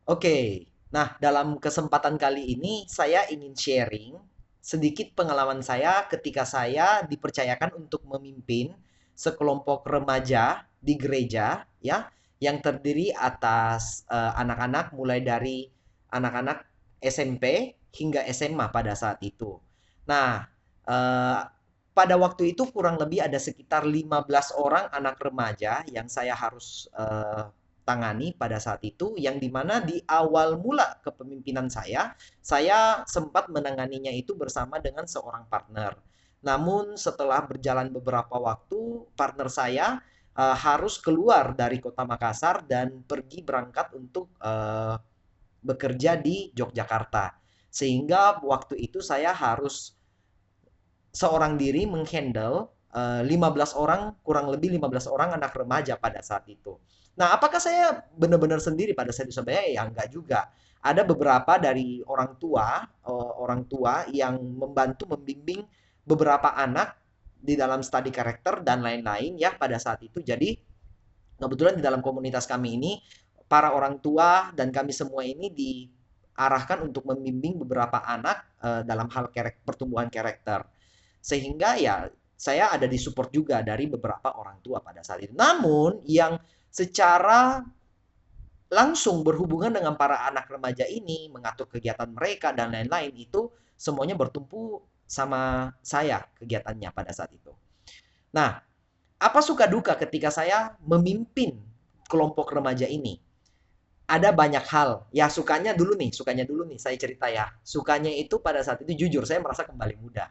Oke, nah dalam kesempatan kali ini saya ingin sharing sedikit pengalaman saya ketika saya dipercayakan untuk memimpin sekelompok remaja di gereja ya yang terdiri atas anak-anak mulai dari anak-anak SMP hingga SMA pada saat itu. Nah, eh, pada waktu itu kurang lebih ada sekitar 15 orang anak remaja yang saya harus tangani pada saat itu, yang dimana di awal mula kepemimpinan saya sempat menanganinya itu bersama dengan seorang partner. Namun setelah berjalan beberapa waktu, partner saya harus keluar dari kota Makassar dan pergi berangkat untuk bekerja di Yogyakarta. Sehingga waktu itu saya harus seorang diri menghandle 15 orang, kurang lebih 15 orang anak remaja pada saat itu. Nah, apakah saya benar-benar sendiri pada saat itu? Sebenarnya ya enggak juga. Ada beberapa dari orang tua yang membantu membimbing beberapa anak di dalam studi karakter dan lain-lain ya pada saat itu. Jadi, kebetulan di dalam komunitas kami ini para orang tua dan kami semua ini diarahkan untuk membimbing beberapa anak dalam hal pertumbuhan karakter. Sehingga ya saya ada di support juga dari beberapa orang tua pada saat itu. Namun yang secara langsung berhubungan dengan para anak remaja ini, mengatur kegiatan mereka dan lain-lain itu semuanya bertumpu sama saya kegiatannya pada saat itu. Nah, apa suka duka ketika saya memimpin kelompok remaja ini? Ada banyak hal. Ya sukanya dulu nih saya cerita ya. Sukanya itu pada saat itu jujur saya merasa kembali muda,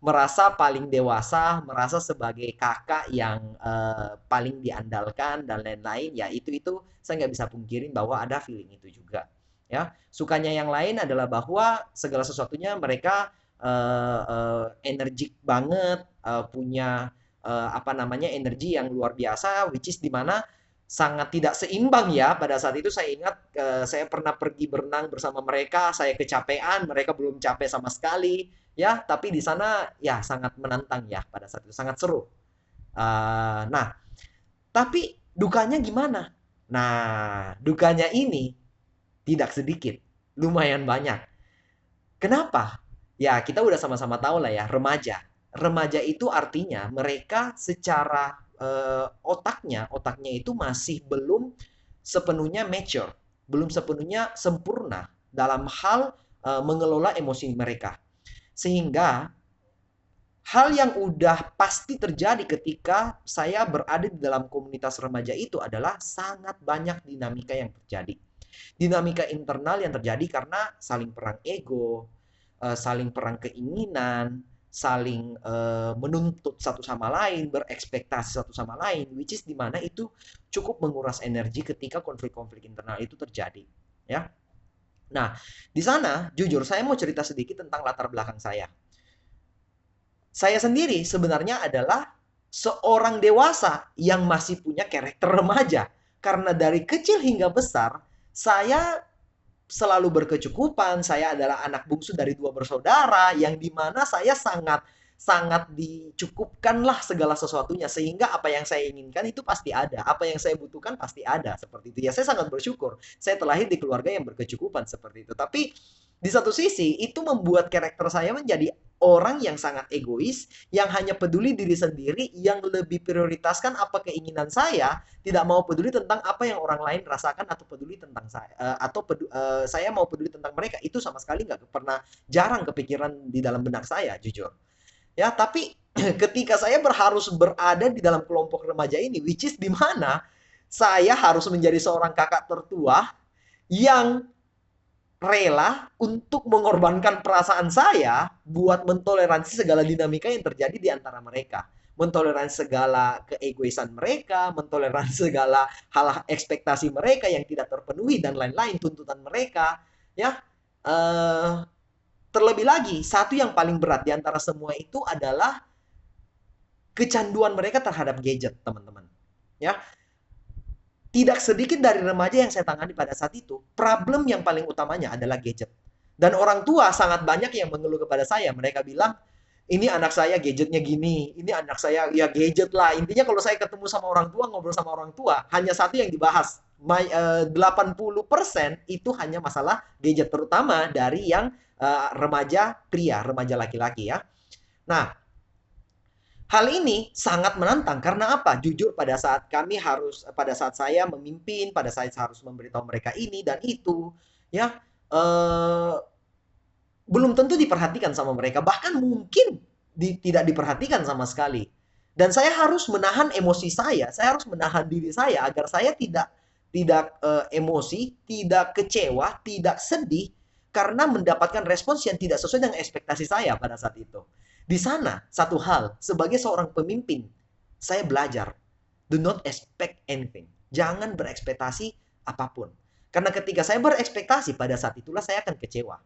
merasa paling dewasa, merasa sebagai kakak yang paling diandalkan dan lain-lain. Ya itu saya nggak bisa pungkirin bahwa ada feeling itu juga. Ya, sukanya yang lain adalah bahwa segala sesuatunya mereka energik banget, punya apa namanya energi yang luar biasa, which is dimana sangat tidak seimbang ya pada saat itu. Saya ingat saya pernah pergi berenang bersama mereka, saya kecapean, mereka belum capek sama sekali ya, tapi di sana ya sangat menantang ya pada saat itu, sangat seru. Nah, tapi dukanya gimana? Nah, dukanya ini tidak sedikit, lumayan banyak. Kenapa? Ya, kita udah sama-sama tahu lah ya, remaja. Remaja itu artinya mereka secara otaknya itu masih belum sepenuhnya mature, belum sepenuhnya sempurna dalam hal mengelola emosi mereka. Sehingga hal yang udah pasti terjadi ketika saya berada di dalam komunitas remaja itu adalah sangat banyak dinamika yang terjadi. Dinamika internal yang terjadi karena saling perang ego, saling perang keinginan, saling menuntut satu sama lain, berekspektasi satu sama lain, which is di mana itu cukup menguras energi ketika konflik-konflik internal itu terjadi, ya. Nah, di sana jujur saya mau cerita sedikit tentang latar belakang saya. Saya sendiri sebenarnya adalah seorang dewasa yang masih punya karakter remaja. Karena dari kecil hingga besar, saya selalu berkecukupan. Saya adalah anak bungsu dari dua bersaudara, yang dimana saya sangat sangat dicukupkanlah segala sesuatunya, sehingga apa yang saya inginkan itu pasti ada, apa yang saya butuhkan pasti ada, seperti itu ya. Saya sangat bersyukur saya terlahir di keluarga yang berkecukupan seperti itu. Tapi di satu sisi itu membuat karakter saya menjadi orang yang sangat egois, yang hanya peduli diri sendiri, yang lebih prioritaskan apa keinginan saya, tidak mau peduli tentang apa yang orang lain rasakan atau peduli tentang saya, saya mau peduli tentang mereka. Itu sama sekali nggak pernah, jarang kepikiran di dalam benak saya jujur ya. Tapi ketika saya harus berada di dalam kelompok remaja ini, which is di mana saya harus menjadi seorang kakak tertua yang rela untuk mengorbankan perasaan saya buat mentoleransi segala dinamika yang terjadi di antara mereka, mentoleransi segala keegoisan mereka, mentoleransi segala hal ekspektasi mereka yang tidak terpenuhi dan lain-lain, tuntutan mereka ya. eh, Terlebih lagi satu yang paling berat di antara semua itu adalah kecanduan mereka terhadap gadget, teman-teman ya. Tidak sedikit dari remaja yang saya tangani pada saat itu, problem yang paling utamanya adalah gadget. Dan orang tua sangat banyak yang mengeluh kepada saya. Mereka bilang, ini anak saya gadgetnya gini, ini anak saya ya gadget lah. Intinya kalau saya ketemu sama orang tua, ngobrol sama orang tua, hanya satu yang dibahas. 80% itu hanya masalah gadget, terutama dari yang remaja pria, remaja laki-laki ya. Nah, hal ini sangat menantang karena apa? Jujur pada saat saya memimpin, pada saat saya harus memberitahu mereka ini dan itu, ya, eh, belum tentu diperhatikan sama mereka, bahkan mungkin tidak diperhatikan sama sekali. Dan saya harus menahan emosi saya harus menahan diri saya agar saya tidak emosi, tidak kecewa, tidak sedih karena mendapatkan respons yang tidak sesuai dengan ekspektasi saya pada saat itu. Di sana satu hal, sebagai seorang pemimpin, saya belajar do not expect anything. Jangan berekspektasi apapun. Karena ketika saya berekspektasi, pada saat itulah saya akan kecewa.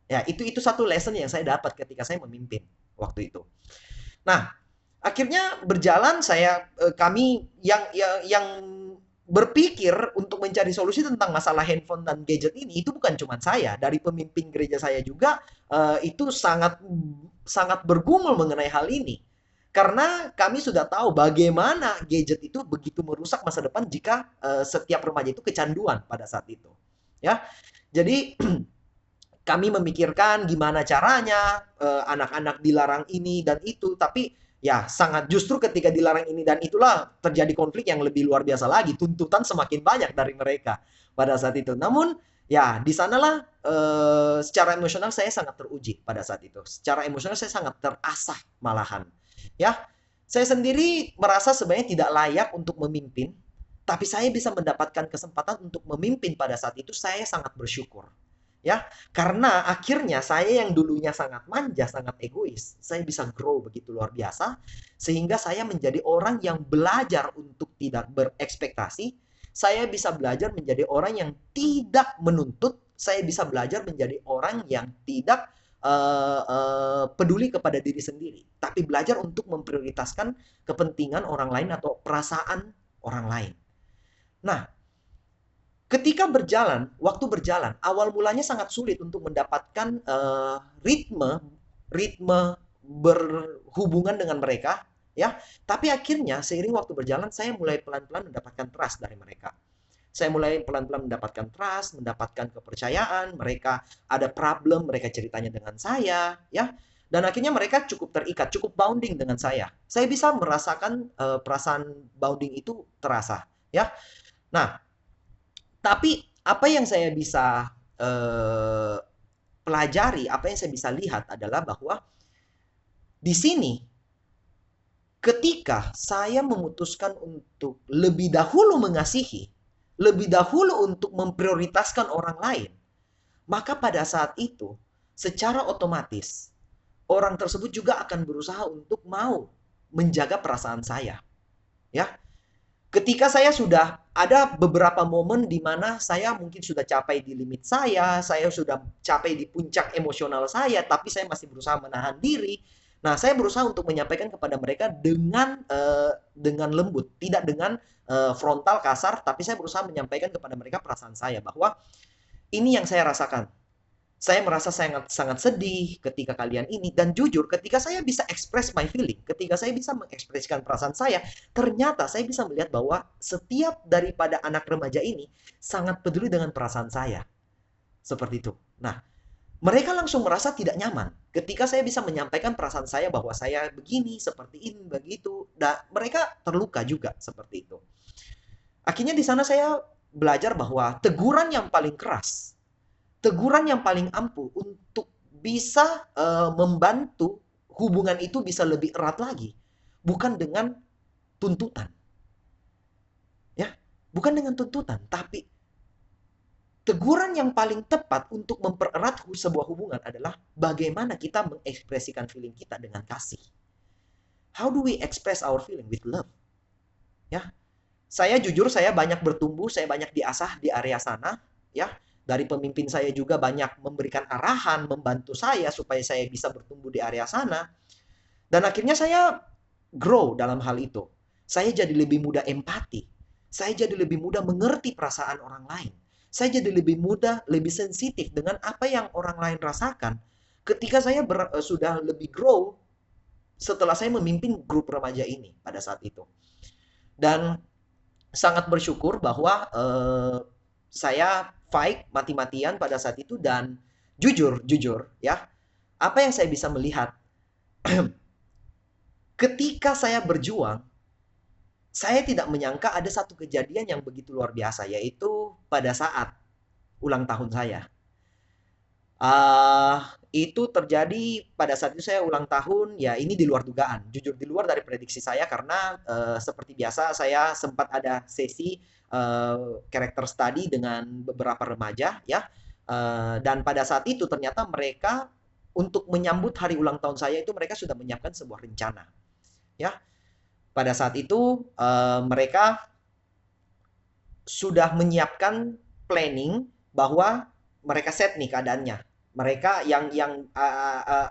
Ya, itu satu lesson yang saya dapat ketika saya memimpin waktu itu. Nah, akhirnya berjalan kami yang berpikir untuk mencari solusi tentang masalah handphone dan gadget ini itu bukan cuma saya, dari pemimpin gereja saya juga itu sangat sangat bergumul mengenai hal ini. Karena kami sudah tahu bagaimana gadget itu begitu merusak masa depan jika setiap remaja itu kecanduan pada saat itu. Ya. Jadi kami memikirkan gimana caranya anak-anak dilarang ini dan itu, tapi ya sangat justru ketika dilarang ini dan itulah terjadi konflik yang lebih luar biasa lagi, tuntutan semakin banyak dari mereka pada saat itu. Namun ya di sanalah secara emosional saya sangat teruji pada saat itu. Secara emosional saya sangat terasah malahan. Ya, saya sendiri merasa sebenarnya tidak layak untuk memimpin, tapi saya bisa mendapatkan kesempatan untuk memimpin pada saat itu, saya sangat bersyukur. Ya, karena akhirnya saya yang dulunya sangat manja, sangat egois, saya bisa grow begitu luar biasa, sehingga saya menjadi orang yang belajar untuk tidak berekspektasi, saya bisa belajar menjadi orang yang tidak menuntut, saya bisa belajar menjadi orang yang tidak peduli kepada diri sendiri, tapi belajar untuk memprioritaskan kepentingan orang lain atau perasaan orang lain. Nah, ketika waktu berjalan, awal mulanya sangat sulit untuk mendapatkan ritme berhubungan dengan mereka, ya. Tapi akhirnya seiring waktu berjalan, saya mulai pelan-pelan mendapatkan trust dari mereka. Saya mulai pelan-pelan mendapatkan trust, mendapatkan kepercayaan, mereka ada problem, mereka ceritanya dengan saya, ya. Dan akhirnya mereka cukup terikat, cukup bounding dengan saya. Saya bisa merasakan perasaan bounding itu terasa, ya. Nah, tapi apa yang saya bisa eh, pelajari, apa yang saya bisa lihat adalah bahwa di sini ketika saya memutuskan untuk lebih dahulu mengasihi, lebih dahulu untuk memprioritaskan orang lain, maka pada saat itu secara otomatis orang tersebut juga akan berusaha untuk mau menjaga perasaan saya. Ya, ketika saya sudah ada beberapa momen di mana saya mungkin sudah capai di limit saya sudah capai di puncak emosional saya, tapi saya masih berusaha menahan diri. Nah, saya berusaha untuk menyampaikan kepada mereka dengan lembut, tidak dengan frontal kasar, tapi saya berusaha menyampaikan kepada mereka perasaan saya bahwa ini yang saya rasakan. Saya merasa sangat sangat sedih ketika kalian ini, dan jujur ketika saya bisa express my feeling, ketika saya bisa mengekspresikan perasaan saya, ternyata saya bisa melihat bahwa setiap daripada anak remaja ini sangat peduli dengan perasaan saya. Seperti itu. Nah, mereka langsung merasa tidak nyaman ketika saya bisa menyampaikan perasaan saya bahwa saya begini, seperti ini, begitu. Dan mereka terluka juga seperti itu. Akhirnya di sana saya belajar bahwa teguran yang paling ampuh untuk bisa membantu hubungan itu bisa lebih erat lagi, bukan dengan tuntutan. Ya, bukan dengan tuntutan, tapi teguran yang paling tepat untuk mempererat sebuah hubungan adalah bagaimana kita mengekspresikan feeling kita dengan kasih. How do we express our feeling with love? Ya, saya jujur, saya banyak bertumbuh, saya banyak diasah di area sana, ya. Dari pemimpin saya juga banyak memberikan arahan, membantu saya supaya saya bisa bertumbuh di area sana. Dan akhirnya saya grow dalam hal itu. Saya jadi lebih mudah empati. Saya jadi lebih mudah mengerti perasaan orang lain. Saya jadi lebih mudah, lebih sensitif dengan apa yang orang lain rasakan. Ketika saya sudah lebih grow setelah saya memimpin grup remaja ini pada saat itu. Dan sangat bersyukur bahwa saya fight mati-matian pada saat itu dan jujur ya, apa yang saya bisa melihat ketika saya berjuang, saya tidak menyangka ada satu kejadian yang begitu luar biasa, yaitu pada saat ulang tahun saya. Itu terjadi pada saat itu saya ulang tahun, ya ini di luar dugaan, jujur di luar dari prediksi saya karena seperti biasa saya sempat ada sesi character study dengan beberapa remaja ya. Dan pada saat itu ternyata mereka untuk menyambut hari ulang tahun saya itu mereka sudah menyiapkan sebuah rencana ya. Pada saat itu mereka sudah menyiapkan planning bahwa mereka set nih keadaannya. Mereka yang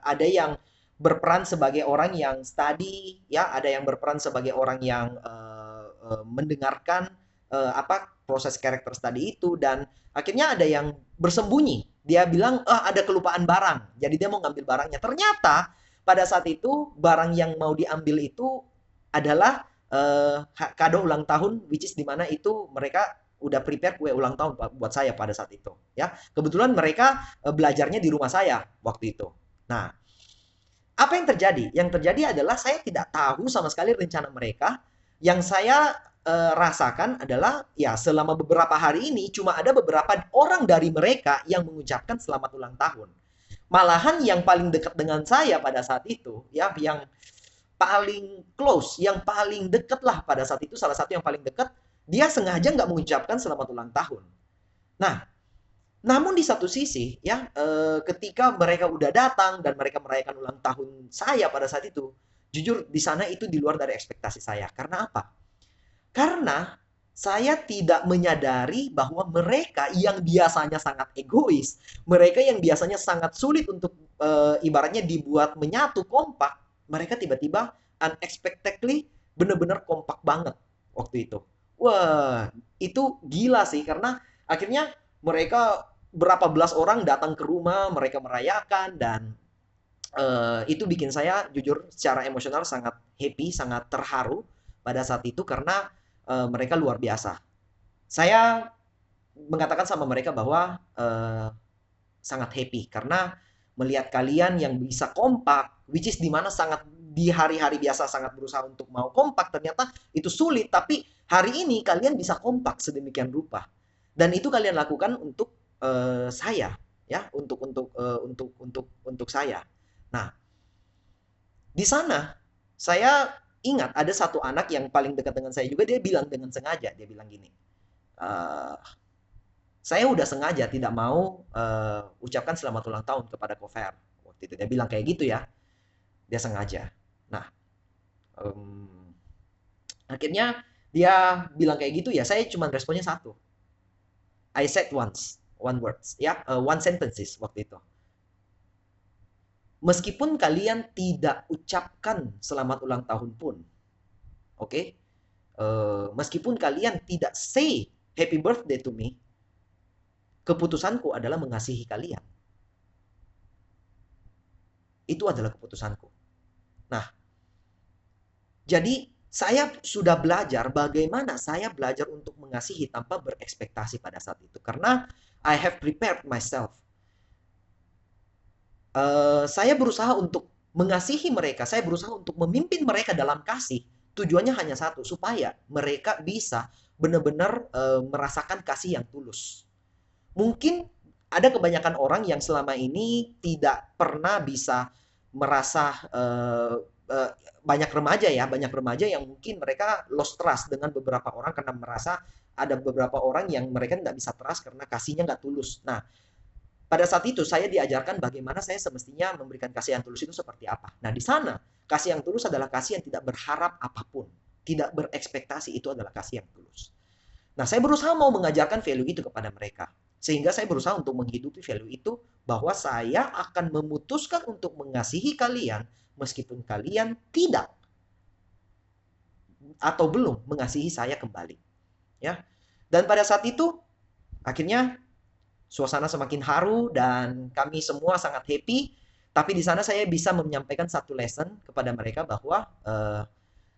ada yang berperan sebagai orang yang study ya, ada yang berperan sebagai orang yang mendengarkan apa proses karakter study itu, dan akhirnya ada yang bersembunyi. Dia bilang ada kelupaan barang. Jadi dia mau ngambil barangnya. Ternyata pada saat itu barang yang mau diambil itu adalah kado ulang tahun, which is dimana itu mereka udah prepare kue ulang tahun buat saya pada saat itu ya. Kebetulan mereka belajarnya di rumah saya waktu itu. Nah, apa yang terjadi? Yang terjadi adalah saya tidak tahu sama sekali rencana mereka. Yang saya rasakan adalah ya selama beberapa hari ini cuma ada beberapa orang dari mereka yang mengucapkan selamat ulang tahun. Malahan yang paling dekat dengan saya pada saat itu ya, yang paling close, yang paling dekat lah pada saat itu, salah satu yang paling dekat, dia sengaja nggak mengucapkan selamat ulang tahun. Nah, namun di satu sisi ya, ketika mereka udah datang dan mereka merayakan ulang tahun saya pada saat itu, jujur di sana itu di luar dari ekspektasi saya. Karena apa? Karena saya tidak menyadari bahwa mereka yang biasanya sangat egois, mereka yang biasanya sangat sulit untuk ibaratnya dibuat menyatu kompak, mereka tiba-tiba unexpectedly benar-benar kompak banget waktu itu. Wah, itu gila sih karena akhirnya mereka berapa belas orang datang ke rumah, mereka merayakan, dan itu bikin saya jujur secara emosional sangat happy, sangat terharu pada saat itu karena mereka luar biasa. Saya mengatakan sama mereka bahwa sangat happy karena melihat kalian yang bisa kompak, which is dimana sangat di hari-hari biasa sangat berusaha untuk mau kompak, ternyata itu sulit, tapi hari ini kalian bisa kompak sedemikian rupa, dan itu kalian lakukan untuk saya ya, untuk saya. Nah, di sana saya ingat ada satu anak yang paling dekat dengan saya juga, dia bilang dengan sengaja, dia bilang gini, "Eh, saya udah sengaja tidak mau ucapkan selamat ulang tahun kepada Kofer." Waktu itu dia bilang kayak gitu ya, dia sengaja. Nah, em, akhirnya dia bilang kayak gitu ya, saya cuma responnya satu. I said once, one words, ya, one sentences waktu itu. Meskipun kalian tidak ucapkan selamat ulang tahun pun, oke? Okay? Meskipun kalian tidak say happy birthday to me, keputusanku adalah mengasihi kalian. Itu adalah keputusanku. Nah, jadi saya sudah belajar bagaimana saya belajar untuk mengasihi tanpa berekspektasi pada saat itu. Karena I have prepared myself. Saya berusaha untuk mengasihi mereka, saya berusaha untuk memimpin mereka dalam kasih. Tujuannya hanya satu, supaya mereka bisa benar-benar merasakan kasih yang tulus. Mungkin ada kebanyakan orang yang selama ini tidak pernah bisa merasa banyak remaja ya, banyak remaja yang mungkin mereka lost trust dengan beberapa orang karena merasa ada beberapa orang yang mereka nggak bisa trust karena kasihnya nggak tulus. Nah, pada saat itu saya diajarkan bagaimana saya semestinya memberikan kasih yang tulus itu seperti apa. Nah, di sana kasih yang tulus adalah kasih yang tidak berharap apapun, tidak berekspektasi, itu adalah kasih yang tulus. Nah, saya berusaha mau mengajarkan value itu kepada mereka. Sehingga saya berusaha untuk menghidupi value itu, bahwa saya akan memutuskan untuk mengasihi kalian meskipun kalian tidak atau belum mengasihi saya kembali. Ya. Dan pada saat itu akhirnya suasana semakin haru dan kami semua sangat happy. Tapi di sana saya bisa menyampaikan satu lesson kepada mereka bahwa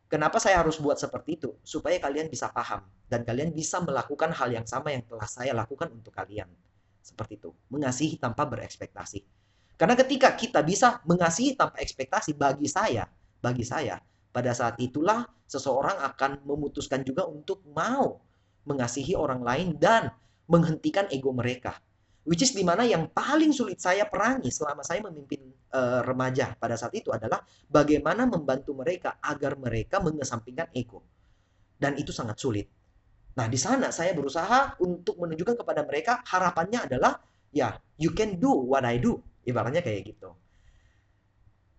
Kenapa saya harus buat seperti itu? Supaya kalian bisa paham dan kalian bisa melakukan hal yang sama yang telah saya lakukan untuk kalian. Seperti itu. Mengasihi tanpa berekspektasi. Karena ketika kita bisa mengasihi tanpa ekspektasi, bagi saya, pada saat itulah seseorang akan memutuskan juga untuk mau mengasihi orang lain dan menghentikan ego mereka. Which is dimana yang paling sulit saya perangi selama saya memimpin remaja pada saat itu adalah bagaimana membantu mereka agar mereka mengesampingkan ego. Dan itu sangat sulit. Nah, di sana saya berusaha untuk menunjukkan kepada mereka harapannya adalah ya, you can do what I do. Ibaratnya kayak gitu.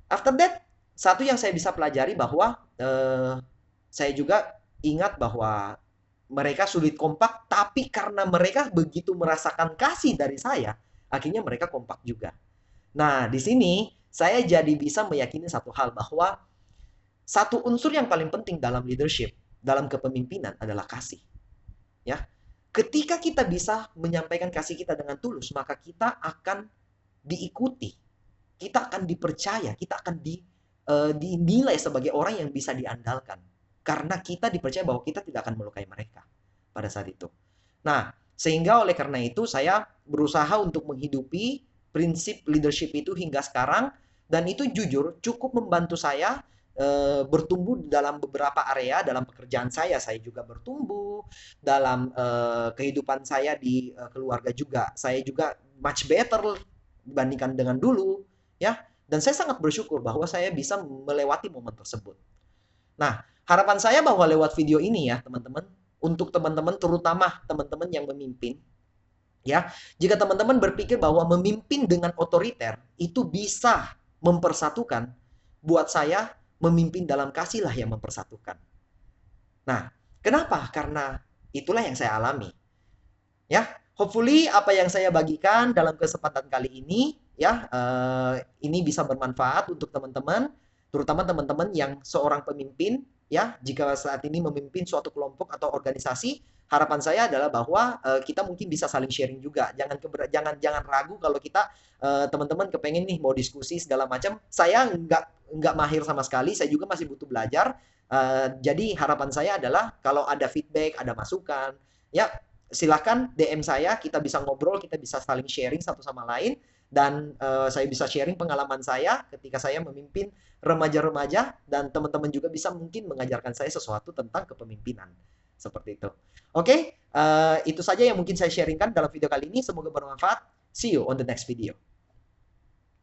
After that, satu yang saya bisa pelajari bahwa saya juga ingat bahwa mereka sulit kompak, tapi karena mereka begitu merasakan kasih dari saya, akhirnya mereka kompak juga. Nah, di sini saya jadi bisa meyakini satu hal bahwa satu unsur yang paling penting dalam leadership, dalam kepemimpinan adalah kasih. Ya, ketika kita bisa menyampaikan kasih kita dengan tulus, maka kita akan diikuti, kita akan dipercaya, kita akan dinilai sebagai orang yang bisa diandalkan. Karena kita dipercaya bahwa kita tidak akan melukai mereka pada saat itu. Nah, sehingga oleh karena itu saya berusaha untuk menghidupi prinsip leadership itu hingga sekarang, dan itu jujur cukup membantu saya bertumbuh dalam beberapa area dalam pekerjaan saya juga bertumbuh dalam kehidupan saya di keluarga juga. Saya juga much better dibandingkan dengan dulu, ya. Dan saya sangat bersyukur bahwa saya bisa melewati momen tersebut. Nah, harapan saya bahwa lewat video ini ya, teman-teman, untuk teman-teman terutama teman-teman yang memimpin, ya, jika teman-teman berpikir bahwa memimpin dengan otoriter itu bisa mempersatukan, buat saya memimpin dalam kasihlah yang mempersatukan. Nah, kenapa? Karena itulah yang saya alami. Ya, hopefully apa yang saya bagikan dalam kesempatan kali ini ya ini bisa bermanfaat untuk teman-teman, terutama teman-teman yang seorang pemimpin ya, jika saat ini memimpin suatu kelompok atau organisasi, harapan saya adalah bahwa kita mungkin bisa saling sharing juga. Jangan ragu kalau kita teman-teman kepengen nih mau diskusi segala macam. Saya nggak mahir sama sekali, saya juga masih butuh belajar. Jadi harapan saya adalah kalau ada feedback, ada masukan, ya silahkan DM saya, kita bisa ngobrol, kita bisa saling sharing satu sama lain, dan saya bisa sharing pengalaman saya ketika saya memimpin remaja-remaja, dan teman-teman juga bisa mungkin mengajarkan saya sesuatu tentang kepemimpinan. Seperti itu. Oke, itu saja yang mungkin saya sharingkan dalam video kali ini. Semoga bermanfaat. See you on the next video.